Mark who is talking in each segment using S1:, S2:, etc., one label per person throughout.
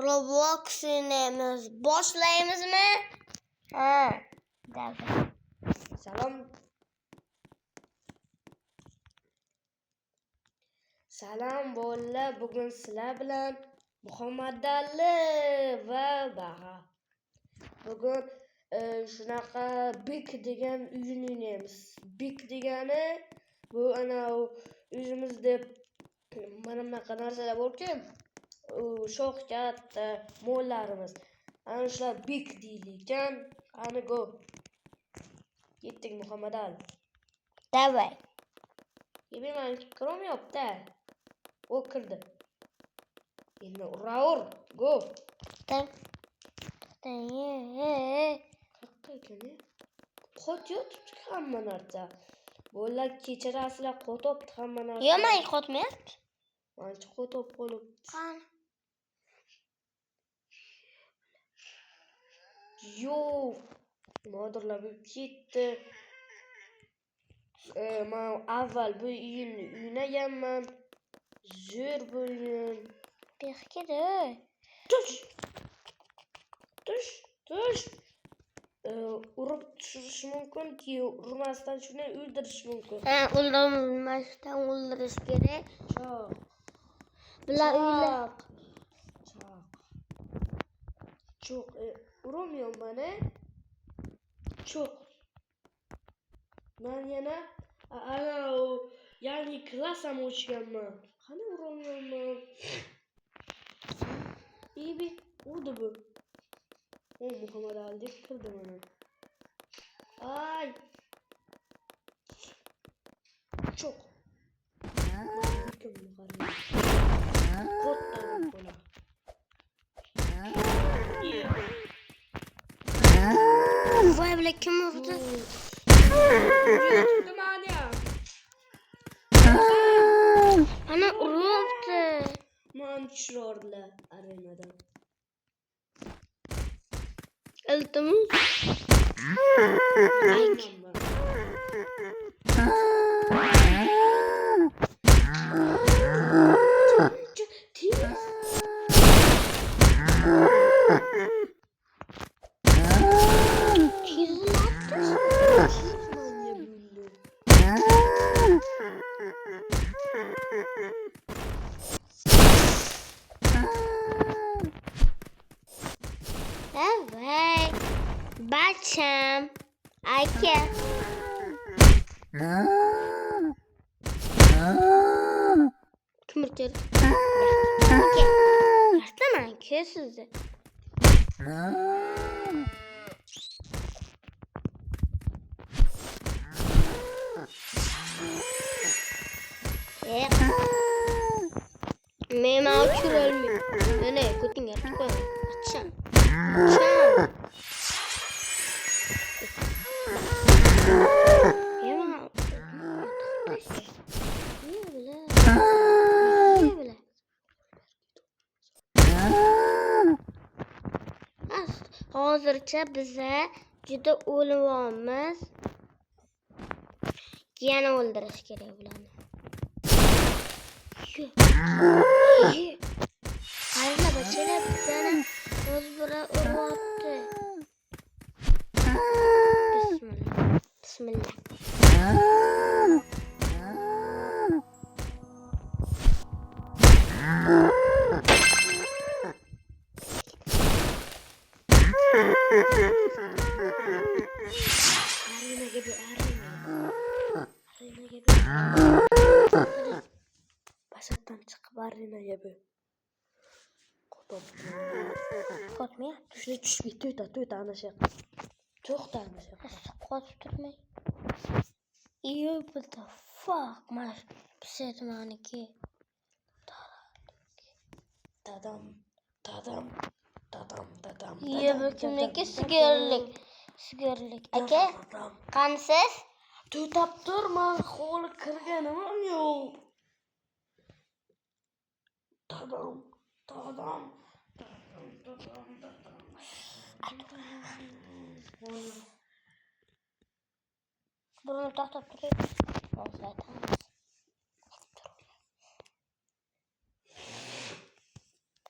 S1: Roblox oynaymiz. Başlaymizmi? Ha. Davray.
S2: Salom bolalar, bugun sizlar bilan Muhammadali va Baha. Bugun shunaqa Big degan o'yin o'ynaymiz. Big degani bu ana o'zimizda mana bunaqa narsalar borku, shoh katta mollarimiz. Ana shular Big deyilgan. Qani go. Yetdik Muhammadali.
S1: Davray.
S2: Yine ben krom yaptı. O kırdı. Yine uraur. Go.
S1: Kakka
S2: Kakka Kot yok tuttuk hamman arta. Bolla keçirasıyla kot optu hamman arta.
S1: Yo, men qotmayapti.
S2: Manchi kot op qolib.
S1: Qani.
S2: Yo. Modurlar bo'lib ketdi. Men avval bu uyni o'ynaganman. Zo'r bu o'yin.
S1: Bexkida.
S2: Tush. Urib tushirish mumkin-ki, urmasdan shuni o'ldirish mumkin.
S1: Ha, o'ldirmasdan o'ldirish kerak.
S2: Choq.
S1: Bular uylar.
S2: Choq. Urmayapman, choq. Men yana ana yangi klass ham ochganman. Qani urmayapman. Bibi urdi bu. O Muhammadali deb kirdi mana. Ay. Choq. Qotdan bola.
S1: Voy, bular kim urdi? Ana uribdi.
S2: Men tushirdilar arenadan.
S1: Iltimos. Davray. Bacham. Aka. Kim urdi? Aka. Rastlaman ki sizni. Men uçurolmayman. Mana ko'tingga artib qo'yaman. Acham. Hozircha biza juda o'lyapmiz. Yana o'ldirish kerak bularni. Qaranglar, bachalar bizani o'zbira uryapti. Bismillah.
S2: Basatdan chiqib arenaga bu.
S1: Qotmayapti.
S2: Shuni tushmay to'yta ana shu. To'xta ana shu.
S1: Qotib turmay. Iyo, what the fuck? Mana pisatmaniki.
S2: Dadam.
S1: Iyo, bu kimniki? Sigirlik. Aka, qansiz?
S2: To'tab tur, men holi kirganim yo'q. Dadam.
S1: Buni to'xtab turaylik. Hozir aytamiz.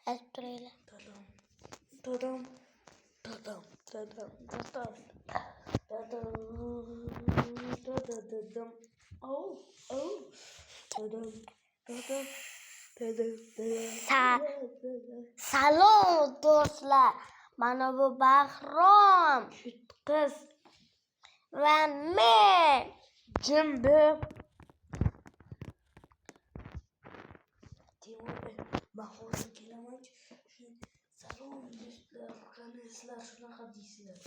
S1: Aytib turaylik.
S2: Dadam. Dadam. Dadam. Dadam. Dadam. Dadam. Au. Au. Dadam. Dadam.
S1: Salom do'stlar. Mana bu Bahrom
S2: Kız.
S1: va men.
S2: Jimbi. Timur, ben hozir kelaman. Salom do'stlar, qani sizlar shunaqa deysizlar.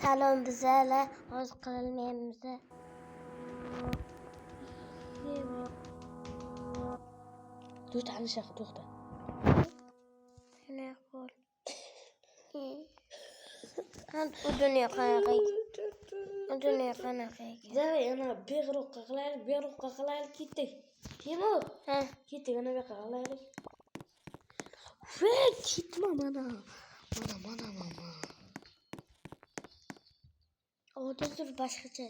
S1: Salom bizlar oz qilmaymiz.
S2: Dur tanışaq, to'xta.
S1: Ne qol? U dunyo qanaqa? U dunyo qanaqa?
S2: Davay, ana beg'uruqqa qilaylik, ketdik. Timur,
S1: Ha,
S2: ketdik, ana bu yoqqa qilaylik. Voy, ketma mana. Mana.
S1: hozir boshqacha.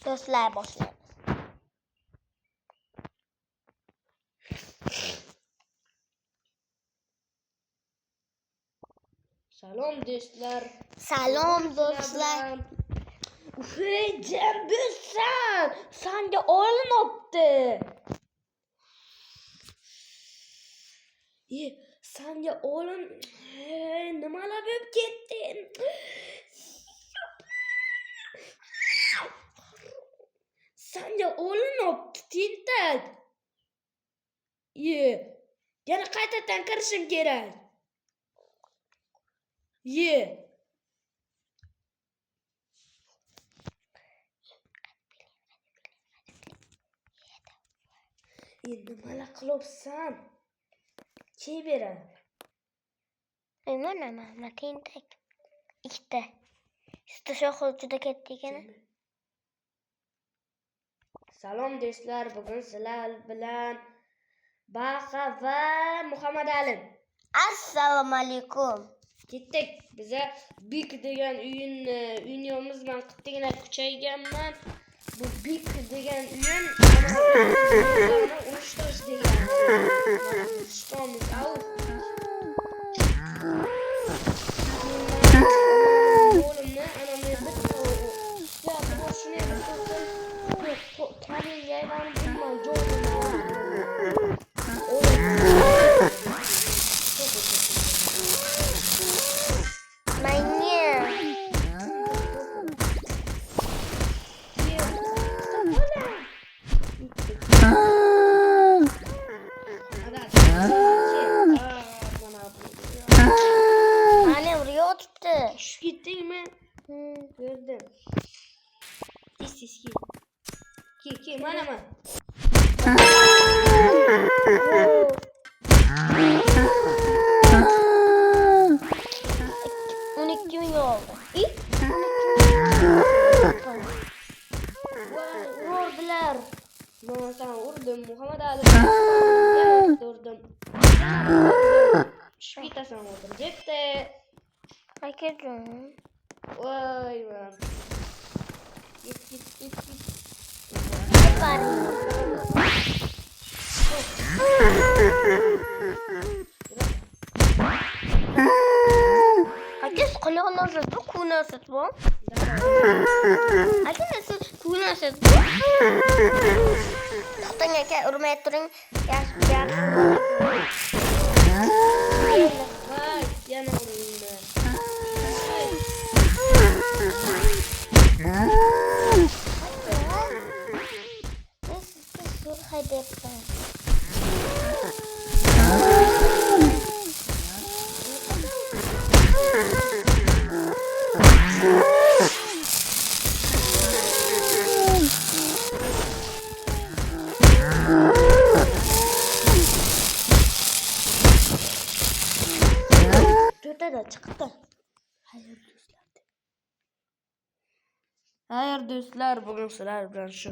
S1: Do'stlar boshlaymiz.
S2: Salom do'stlar.
S1: Salom do'stlar.
S2: Hey, Jambilsan, sanga olinibdi. Sanga olin, nimalar bo'lib ketding? Sanga olinibdi, tentak. Yana qaytadan kirishim kerak. Nimalar qilibsan? Chebera.
S1: Mana tentak. Ikkita. Ikkita shoxi juda katta ekan.
S2: Salom do'stlar, bugun sizlar bilan Baqa va Muhammad Ali.
S1: Assalomu alaykum.
S2: Ketdik. Biza Bik degan o'yinimiz bilan qattiqroq kuchayganman. Bu Bik degan o'yin urishtirish degan. Urishtamiz. O'g'limni anamga bitta ya bu shuni tabiiy yaylanib bilmay
S1: Ana buraya oturtdi.
S2: Tushib ketdingmi? Ko'rdim. Tez ke. Mana.
S1: 12 ming oldu.
S2: Vurdular. Mana sen urdim. Muhammad Ali. Urdim. Tushib ketasan urdim. Debdi.
S1: Akajon.
S2: Voy man. Git.
S1: Akes qulog'i nasıl bu? Ku nasıl bu? Aka nasıl? Ku nasıl bu? To'xtang aka, urmay turing. Yaxshi.
S2: Voy, yana urdim.
S1: Haydayapman. do'stlar chiqdi.
S2: Xayr do'stlar, bugun sizlar bilan shu